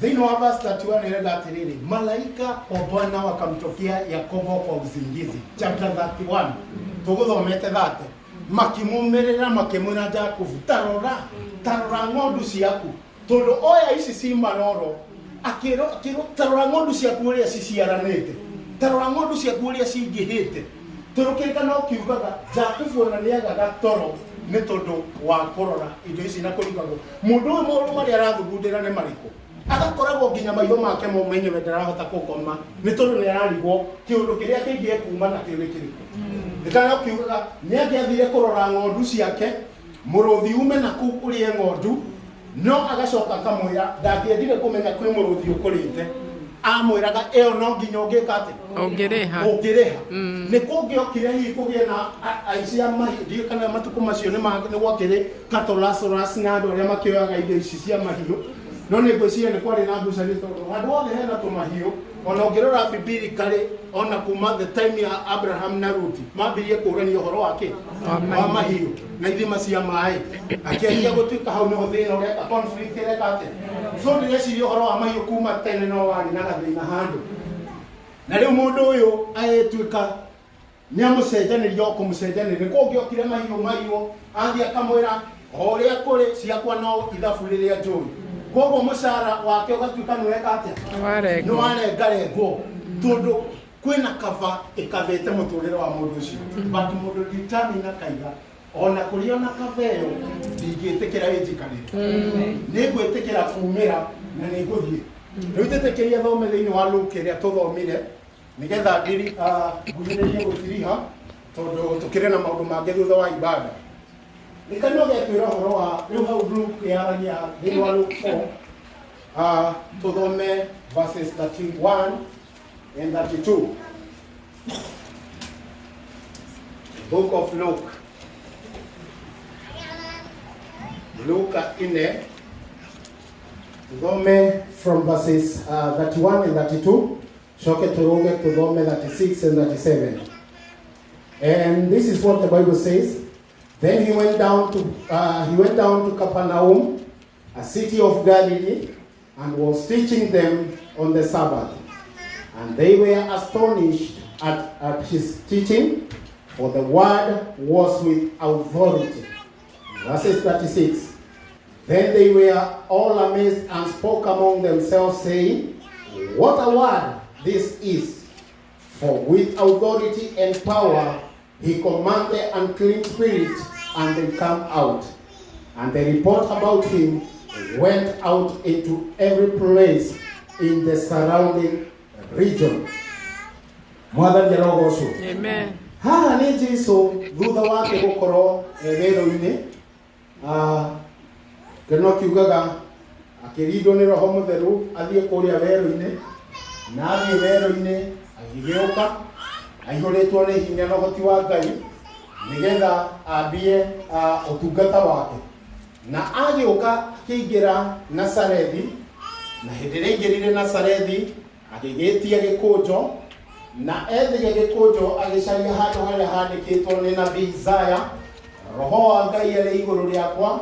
Thĩinĩ wa verse 31 nĩrenda atĩrĩrĩ, malaika wa Bwana wakamtokea Yakobo kwa uzingizi. Chapter 31 tũgũthomete 30. Makĩmũmĩrĩra makĩmwĩra Jakubu, tarora ng'ondu ciaku, tondũ oya ici ci maroro. Akĩrwo tarora ng'ondu ciaku ũrĩa ciciaranĩte, tarora ng'ondu ciaku ũrĩa cingĩhĩte. Tondũ kĩrĩkanĩro kiugaga Jakubu ona nĩagaga toro nĩ tondũ wa kũrora indo ici na kũrigagwo. Mũndũ ũyũ maũndũ marĩa arathugundĩra nĩ marĩkũ? Agakoragwo nginya maitho make momenye we ndarahota gũkoma nĩ tondũ nĩ ararigwo kĩũndũ kĩrĩa kĩngĩ kuma na kĩrĩ kĩrĩkũ. Gĩkano kiugaga nĩ angĩathire kũrora ng'ondu ciake, mũrũthi ume na kũu ũrĩe ng'ondu, no agacoka akamwĩra ndangĩendire kũmenya kwĩ mũrũthi ũkũrĩte. Amwĩraga ĩyo no nginya ũngĩka atĩ ũngĩrĩha. Nĩ kũngĩokire hihi kũgĩe na aici a mahiũ, ndiũĩ kana matukũ macio nĩ gwakĩrĩ katolasoras na andũ arĩa makĩoyaga indo ici cia mahiũ. No nĩ ngwĩciria nĩ kwarĩ na ngucanio tondũ handũ hothe hena tũmahiũ, ona ũngĩrora Bibilia karĩ ona kuma the time ya Abraham na Ruth mambirie kũrania ũhoro wake wa mahiũ na ithima cia maĩ. Akĩaria gũtuĩka hau nĩho thĩna ũreka conflict ĩreka atĩ. So ndĩreciria ũhoro wa mahiũ kuma tene no warĩ na gathĩna handũ. Na rĩu mũndũ ũyũ agĩtuĩka nĩamũcenjanĩria o kũmũcenjanĩria. Nĩ kũngĩokire mahiũ athiĩ akamwĩra o ũrĩa kũrĩ ciakwa no ithabu rĩrĩa njũĩ. Koguo mũcara wake ũgatuĩka nĩweka atĩa? Nĩwarengarengwo tondũ kwĩna kaba ĩkathĩte mũtũrĩre wa mũndũ ũcio. But mũndũ nditani na kaiga ona kũrĩ ona kaba ĩyo ndingĩtĩkĩra ĩnjikarĩre. Nĩngwĩtĩkĩra kumĩra na nĩngũthiĩ. Rĩu tĩtĩkĩria thome thĩinĩ wa Luke ĩrĩa tũthomire nĩgetha nguhĩrĩrie gũtiriha tondũ tũkĩrĩ na maũndũ mangĩ thutha wa ibada. Gĩkanio gĩatwĩra ũhoro wa rĩu hau Luke yaragia thĩinĩ wa Luke 4 tũthome verses 31 and 32. Book of Luke. Luke 4 tũthome from verses 31 and 32. Shoke turunge tũthome 36 and 37. And this is what the Bible says. Then he went down to Capernaum, a city of Galilee, and was teaching them on the Sabbath. And they were astonished at his teaching, for the word was with authority. Verses 36. Then they were all amazed and spoke among themselves, saying, what a word this is! For with authority and power he commanded unclean spirits, and they come out. And the report about him went out into every place in the surrounding region. Amen. Haha nĩ Jesũ thutha wake gũkorwo werũ-inĩ. Kĩrĩkanĩro kiugaga akĩrindwo nĩ Roho Mũtheru athiĩ kũrĩa werũ-inĩ, na athiĩ werũ-inĩ agĩgĩũka aihũrĩtwo nĩ hinya na ũhoti wa Ngai nĩgetha ambie ũtungata wake. Na agĩũka akĩingĩra Nazarethi, na hĩndĩ ĩrĩa aingĩrire Nazarethi agĩgĩtia gĩkũnjo, na ethiga gĩkũnjo agĩcaria handũ harĩa handĩkĩtwo nĩ nabii Isaya, Roho wa Ngai arĩ igũrũ rĩakwa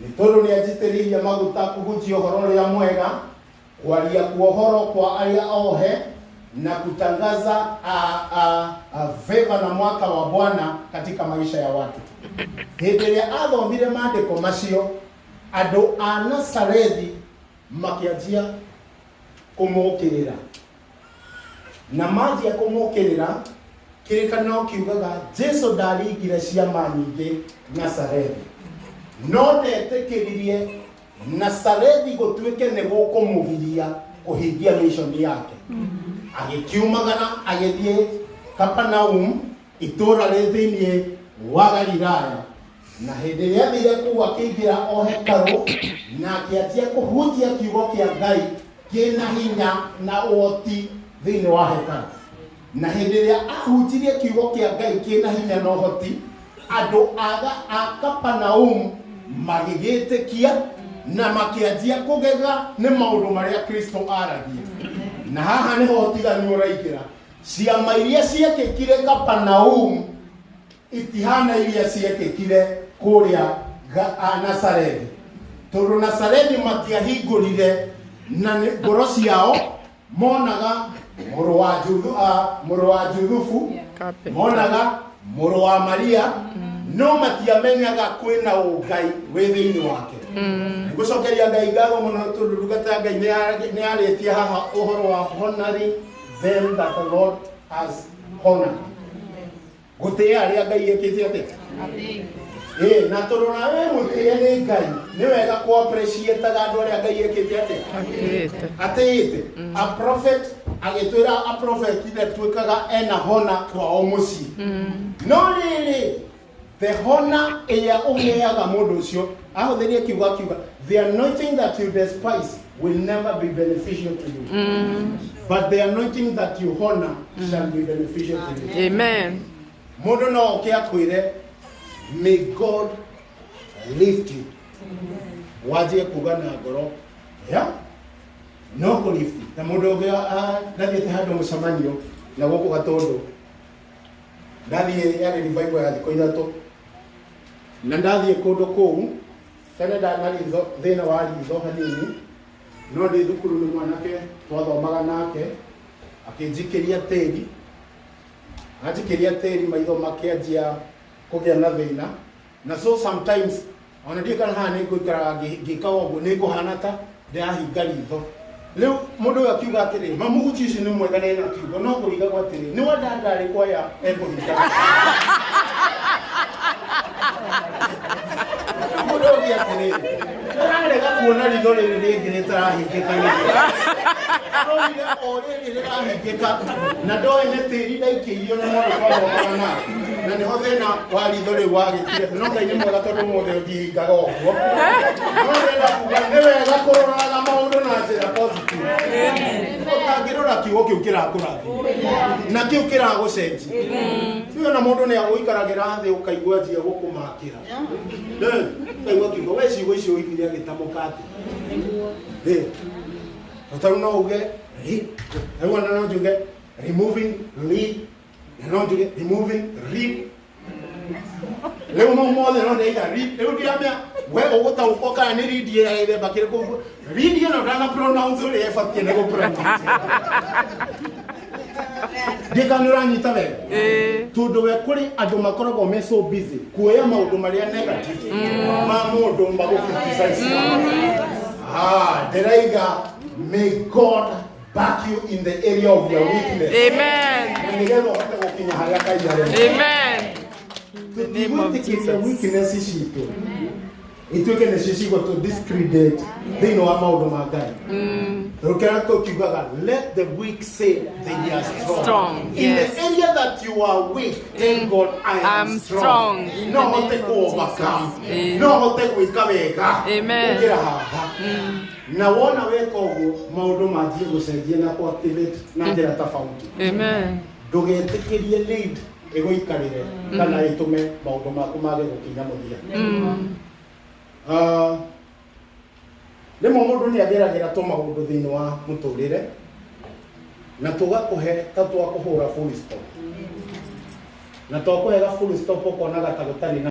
nĩ tondũ nĩanjitĩrĩirie maguta kũhunjia ũhoro ũrĩa mwega, kwaria kuohoro kwa arĩa ohe, na kutangaza favor na mwaka wa Bwana katika maisha ya watu. Hĩndĩ ĩrĩa athomire maandĩko macio, andũ a Nazarethi makĩanjia kũmũkĩrĩra. Na manjia kũmũkĩrĩra, kĩrĩkanĩro kiugaga Jesũ ndaringire ciama nyingĩ Nazarethi, no ndetĩkĩririe Nazarethi gũtuĩke nĩ gũkũmũgiria kũhingia mission yake. Agĩkiumagara agĩthiĩ Capernaum, itũũra rĩ thĩinĩ wa Galilaya, na hĩndĩ ĩrĩa athire kũu akĩingĩra o hekarũ na akĩanjia kũhunjia kiugo kĩa Ngai kĩna hinya na ũhoti thĩinĩ wa hekarũ. Na hĩndĩ ĩrĩa ahunjirie kiugo kĩa Ngai kĩna hinya na ũhoti, andũ a Capernaum magĩgĩtĩkia na makĩanjia kũgega nĩ maũndũ marĩa Kristo aragia. Na haha nĩho ũtiganu ũraingĩra. Ciama iria ciekĩkire Capernaum itihana iria ciekĩkire kũrĩa Nazarethi. Tondũ Nazarethi matiahingũrire na ngoro ciao monaga mũrũ wa Juthufu, monaga mũrũ wa Maria, no matiamenyaga kwĩna ũngai wĩ thĩinĩ wake. Ngũcokeria Ngai ngatho mũno tondũ ndungata Ngai nĩ arĩtie haha ũhoro wa honoring them that the Lord has honored. Gũtĩa arĩa Ngai ekĩte atĩa? Na tondũ nawe mũtĩe nĩ Ngai, nĩ wega ku appreciate andũ arĩa Ngai ekĩte atĩa? Atĩĩte. A prophet agĩtwĩra a prophet ile twĩkaga ena honor kwao mũciĩ. No rĩrĩ the honor ĩrĩa ũheaga mũndũ ũcio ahũthĩrie kiugo akiuga the anointing that you despise will never be beneficial to you. But the anointing that you honor shall be beneficial to you. Amen. Mũndũ no oke akwĩre may God lift you. Wajie kuga na ngoro ya no kũlift. Na mũndũ ũngĩ ndathiĩte handũ mũcemanio na gũkũ Gatũndũ, ndathiĩ yarĩ revival ya thikũ ithatũ, na ndathiĩ kũndũ kũu tene ndarĩ thĩna wa ritho hanini, no ndĩ thukuru nĩ mwanake twathomaga nake akĩnjikĩria tĩri, anjikĩria tĩri maitho makĩanjia kũgĩa na thĩna, na so sometimes ona ndiĩ kana haha nĩ ngũikaraga ngĩka ũguo nĩ ngũhana ta ndĩrahinga ritho. Rĩu mũndũ ũyũ akiuga atĩrĩ mamuguci ũcio nĩ mwega na ena kiugo no kũringagwo atĩrĩ nĩ wenda ndarĩ kwaya ekũhinga. Mũndũ ũngĩ atĩrĩ ũrarega kuona ritho rĩrĩ rĩngĩ rĩtarahingĩka nĩrĩo o rĩrĩ rĩrahingĩka na ndoĩ nĩ tĩri ndaikĩirio na mũndũ twathomaga nake na nĩho thĩna wa ritho rĩu wagĩkire. No Ngai nĩ mwega tondũ mũthĩ ũngihingaga ũguo. No rĩenda kuga nĩ wega kũroraga maũndũ na njĩra positive. Ũtangĩrora kiugo kĩu kĩrakũrathima na kĩu kĩragũcenjia. Rĩu ona mũndũ nĩ agũikaragĩra thĩ ũkaigua njia gũkũmakĩra. Ũkaigua kiugo we ciugo icio igire agĩtamũka atĩ. Ũtarũ no uge rĩu ona no njuge removing lead, na no njuge removing rib. Rĩu no mothe no ndĩiga rib. Rĩu ndiamĩa we ũgũtaũkwo kana nĩ ridi ya gĩthemba kĩrĩkũ. Ridi ĩno ndana pronounce ũrĩa ĩbatiĩ nĩ gũpronounce. Ndĩkanĩ ũranyita wega? Tondũ we kũrĩ andũ makoragwo me so busy kuoya maũndũ marĩa negative ma mũndũ magũcriticize. Ndĩraiga may God back you in the area of your weakness. Amen. Nĩgetha ũhote gũkinya harĩa Ngai arĩ. Amen. Tũtigwĩtĩkĩria weakness citũ ituĩke nĩcio cigũtũ discredit thĩinĩ wa maũndũ ma Ngai. Rũkĩra tũkiugaga let the weak say they are strong. In the area that you are weak, tell God I am strong. No hote kũ-overcome, no hote gwĩka wega gũkĩra haha. Na wona weka ũguo maũndũ manjie gũcenjia na kũ-activate na njĩra tofauti. Amen. Ndũgetĩkĩrie lead ĩgũikarĩre kana ĩtũme maũndũ maku mage gũkinya mũthia. Rĩmwe mũndũ nĩ ageragĩra tũmaũndũ thĩinĩ wa mũtũrĩre na tũgakũhe ta twakũhũra full stop, na twakũhega full stop ũkonaga ta gũtarĩ na